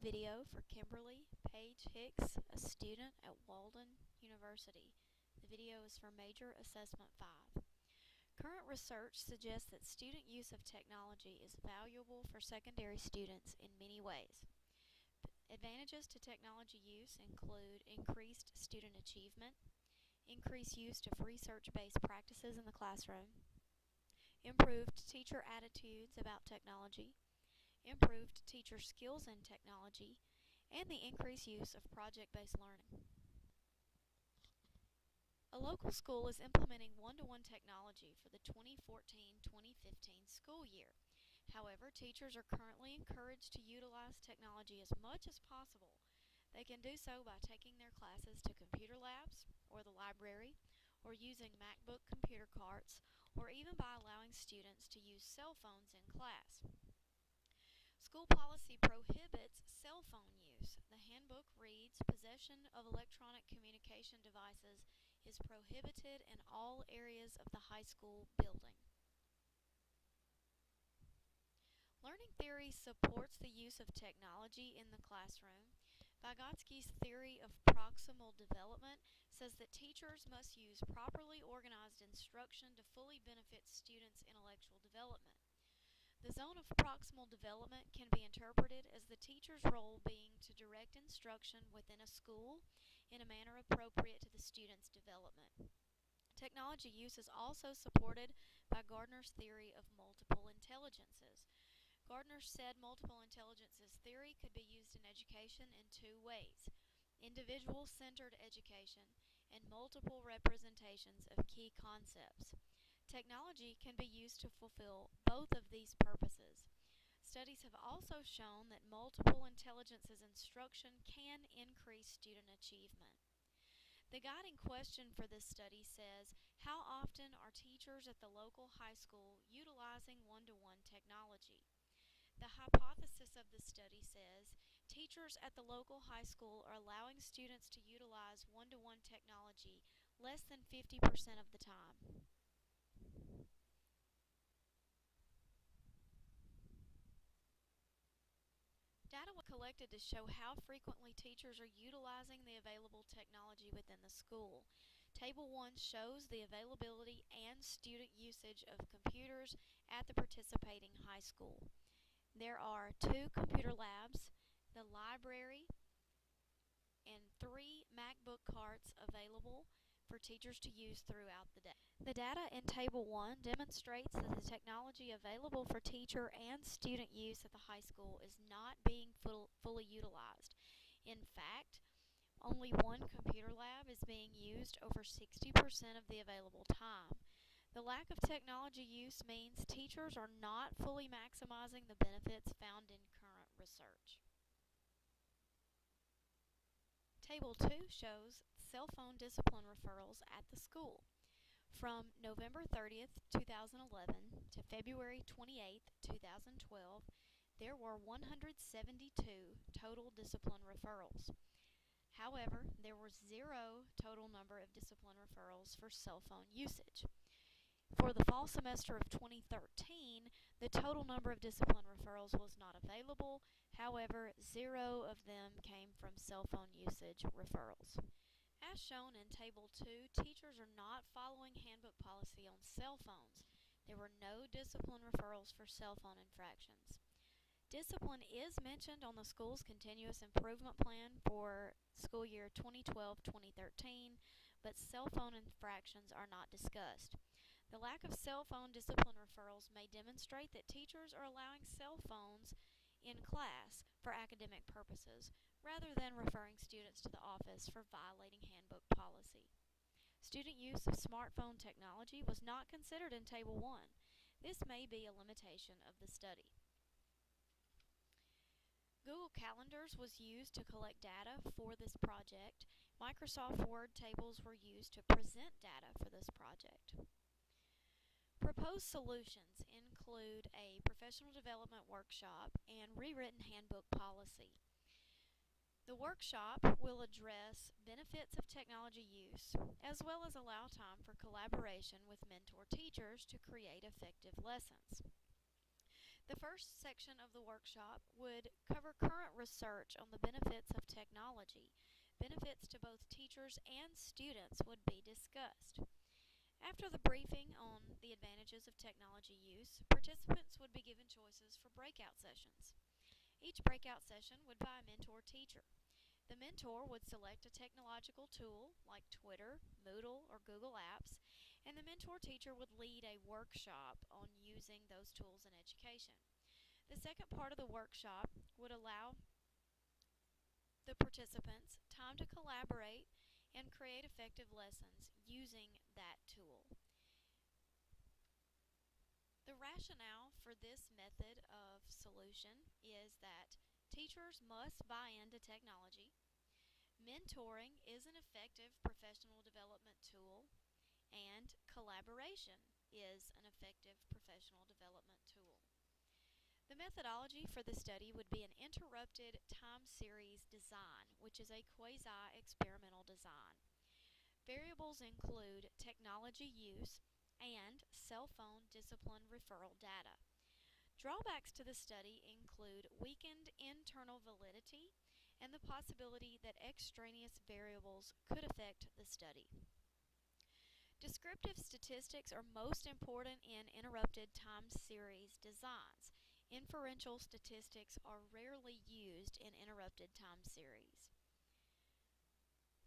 video for Kimberly Page Hicks, a student at Walden University. The video is for Major Assessment 5. Current research suggests that student use of technology is valuable for secondary students in many ways. Advantages to technology use include increased student achievement, increased use of research-based practices in the classroom, improved teacher attitudes about technology, improved teacher skills in technology, and the increased use of project-based learning. A local school is implementing one-to-one technology for the 2014-2015 school year. However, teachers are currently encouraged to utilize technology as much as possible. They can do so by taking their classes to computer labs or the library, or using MacBook computer carts, or even by allowing students to use cell phones in class. School policy prohibits cell phone use. The handbook reads, "Possession of electronic communication devices is prohibited in all areas of the high school building." Learning theory supports the use of technology in the classroom. Vygotsky's theory of proximal development says that teachers must use properly organized instruction to fully benefit students' intellectual development. The zone of proximal development can be interpreted as the teacher's role being to direct instruction within a school in a manner appropriate to the student's development. Technology use is also supported by Gardner's theory of multiple intelligences. Gardner said multiple intelligences theory could be used in education in two ways: individual-centered education and multiple representations of key concepts. Technology can be used to fulfill both of these purposes. Studies have also shown that multiple intelligences instruction can increase student achievement. The guiding question for this study says, how often are teachers at the local high school utilizing one-to-one technology? The hypothesis of the study says teachers at the local high school are allowing students to utilize one-to-one technology less than 50% of the time. Data was collected to show how frequently teachers are utilizing the available technology within the school. Table 1 shows the availability and student usage of computers at the participating high school. There are 2 computer labs, the library, and 3 MacBook carts available for teachers to use throughout the day. The data in Table 1 demonstrates that the technology available for teacher and student use at the high school is not being fully utilized. In fact, only 1 computer lab is being used over 60% of the available time. The lack of technology use means teachers are not fully maximizing the benefits found in current research. Table 2 shows cell phone discipline referrals at the school. From November 30th, 2011 to February 28th, 2012, there were 172 total discipline referrals. However, there were 0 total number of discipline referrals for cell phone usage. For the fall semester of 2013, the total number of discipline referrals was not available. However, 0 of them came from cell phone usage referrals. As shown in Table 2, teachers are not following handbook policy on cell phones. There were no discipline referrals for cell phone infractions. Discipline is mentioned on the school's continuous improvement plan for school year 2012-2013, but cell phone infractions are not discussed. The lack of cell phone discipline referrals may demonstrate that teachers are allowing cell phones in class for academic purposes, rather than referring students to the office for violating handbook policy. Student use of smartphone technology was not considered in Table 1. This may be a limitation of the study. Google Calendars was used to collect data for this project. Microsoft Word tables were used to present data for this project. Proposed solutions include a professional development workshop and rewritten handbook policy. The workshop will address benefits of technology use, as well as allow time for collaboration with mentor teachers to create effective lessons. The first section of the workshop would cover current research on the benefits of technology. Benefits to both teachers and students would be discussed. After the briefing on the advantages of technology use, participants would be given choices for breakout sessions. Each breakout session would be by a mentor teacher. The mentor would select a technological tool like Twitter, Moodle, or Google Apps, and the mentor teacher would lead a workshop on using those tools in education. The second part of the workshop would allow the participants time to collaborate and create effective lessons using that tool. The rationale for this method of solution is that teachers must buy into technology, mentoring is an effective professional development tool, and collaboration is an effective professional development tool. The methodology for the study would be an interrupted time series design, which is a quasi-experimental design. Variables include technology use and cell phone discipline referral data. Drawbacks to the study include weakened internal validity and the possibility that extraneous variables could affect the study. Descriptive statistics are most important in interrupted time series designs. Inferential statistics are rarely used in interrupted time series.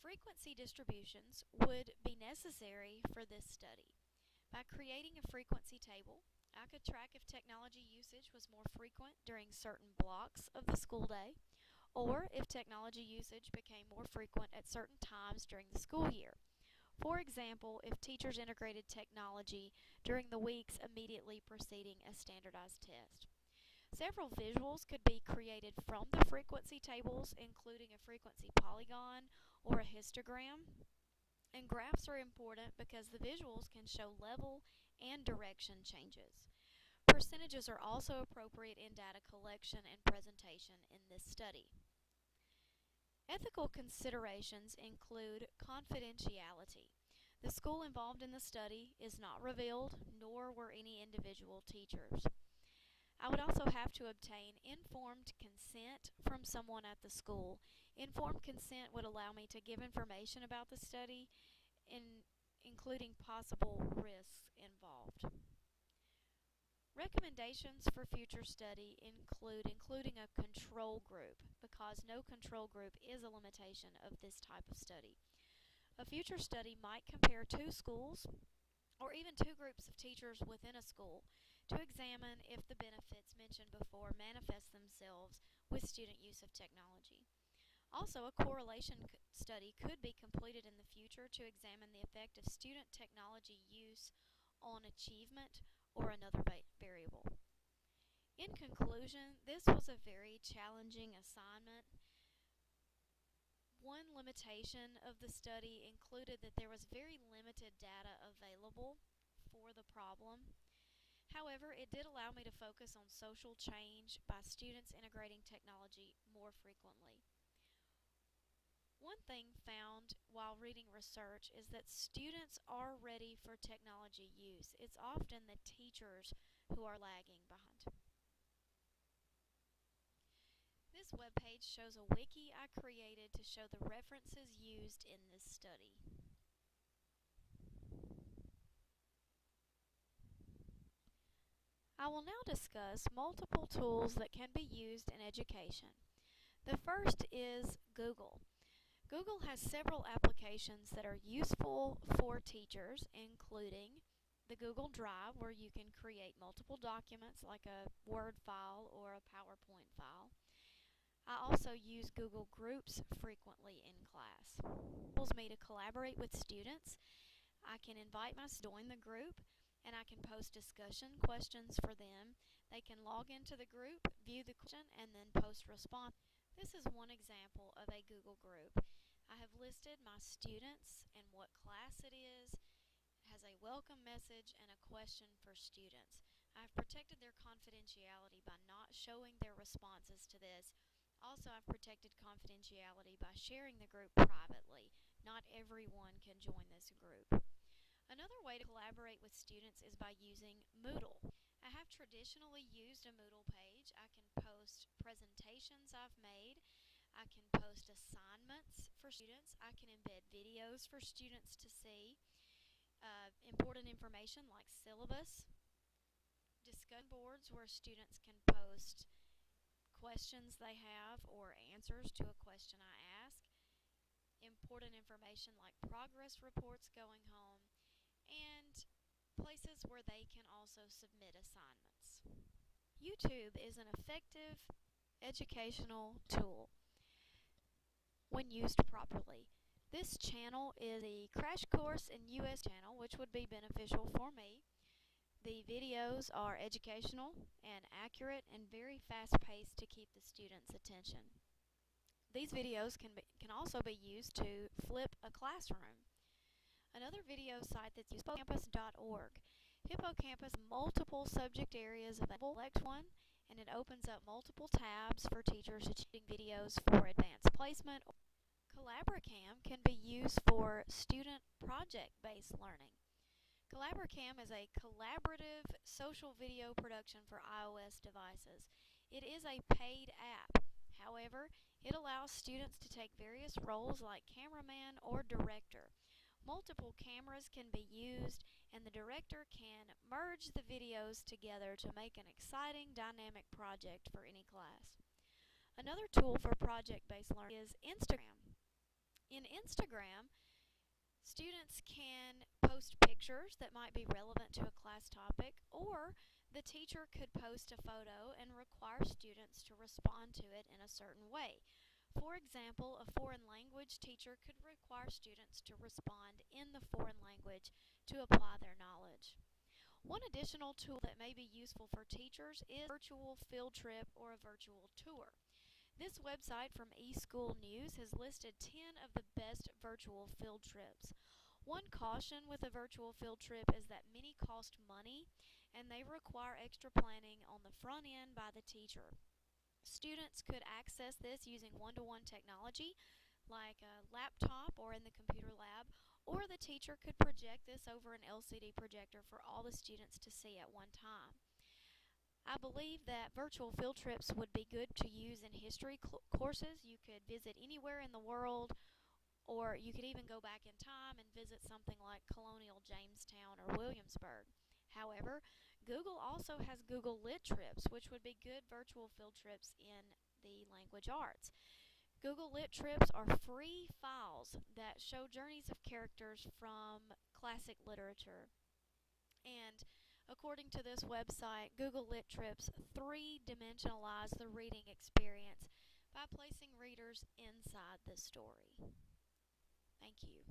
Frequency distributions would be necessary for this study. By creating a frequency table, I could track if technology usage was more frequent during certain blocks of the school day, or if technology usage became more frequent at certain times during the school year. For example, if teachers integrated technology during the weeks immediately preceding a standardized test. Several visuals could be created from the frequency tables, including a frequency polygon or a histogram. And graphs are important because the visuals can show level and direction changes. Percentages are also appropriate in data collection and presentation in this study. Ethical considerations include confidentiality. The school involved in the study is not revealed, nor were any individual teachers. I would also have to obtain informed consent from someone at the school. Informed consent would allow me to give information about the study, including possible risks involved. Recommendations for future study include including a control group, because no control group is a limitation of this type of study. A future study might compare two schools or even two groups of teachers within a school to examine if the benefits mentioned before manifest themselves with student use of technology. Also, a correlation study could be completed in the future to examine the effect of student technology use on achievement or another variable. In conclusion, this was a very challenging assignment. One limitation of the study included that there was very limited data available for the problem. However, it did allow me to focus on social change by students integrating technology more frequently. One thing found while reading research is that students are ready for technology use. It's often the teachers who are lagging behind. This webpage shows a wiki I created to show the references used in this study. I will now discuss multiple tools that can be used in education. The first is Google. Google has several applications that are useful for teachers, including the Google Drive, where you can create multiple documents like a Word file or a PowerPoint file. I also use Google Groups frequently in class. It enables me to collaborate with students. I can invite my students to join the group, and I can post discussion questions for them. They can log into the group, view the question, and then post response. This is one example of a Google group. I have listed my students and what class it is. It has a welcome message and a question for students. I've protected their confidentiality by not showing their responses to this. Also, I've protected confidentiality by sharing the group privately. Not everyone can join this group. Another way to collaborate with students is by using Moodle. I have traditionally used a Moodle page. I can post presentations I've made. I can post assignments for students. I can embed videos for students to see. Important information like syllabus, discussion boards where students can post questions they have or answers to a question I ask, important information like progress reports going home, and places where they can also submit assignments. YouTube is an effective educational tool when used properly. This channel is a crash course in US channel, which would be beneficial for me. The videos are educational and accurate and very fast paced to keep the students' attention. These videos can also be used to flip a classroom. Another video site that's used is hippocampus.org. Hippocampus has multiple subject areas available. Select one, and it opens up multiple tabs for teachers achieving videos for advanced placement. Collaboracam can be used for student project-based learning. Collaboracam is a collaborative social video production for iOS devices. It is a paid app. However, it allows students to take various roles like cameraman or director. Multiple cameras can be used, and the director can merge the videos together to make an exciting, dynamic project for any class. Another tool for project-based learning is Instagram. In Instagram, students can post pictures that might be relevant to a class topic, or the teacher could post a photo and require students to respond to it in a certain way. For example, a foreign language teacher could require students to respond in the foreign language to apply their knowledge. One additional tool that may be useful for teachers is a virtual field trip or a virtual tour. This website from eSchool News has listed 10 of the best virtual field trips. One caution with a virtual field trip is that many cost money and they require extra planning on the front end by the teacher. Students could access this using one-to-one technology like a laptop or in the computer lab, or the teacher could project this over an LCD projector for all the students to see at one time. I believe that virtual field trips would be good to use in history courses. You could visit anywhere in the world, or you could even go back in time and visit something like colonial Jamestown or Williamsburg. However, Google also has Google Lit Trips, which would be good virtual field trips in the language arts. Google Lit Trips are free files that show journeys of characters from classic literature. And according to this website, Google Lit Trips three-dimensionalize the reading experience by placing readers inside the story. Thank you.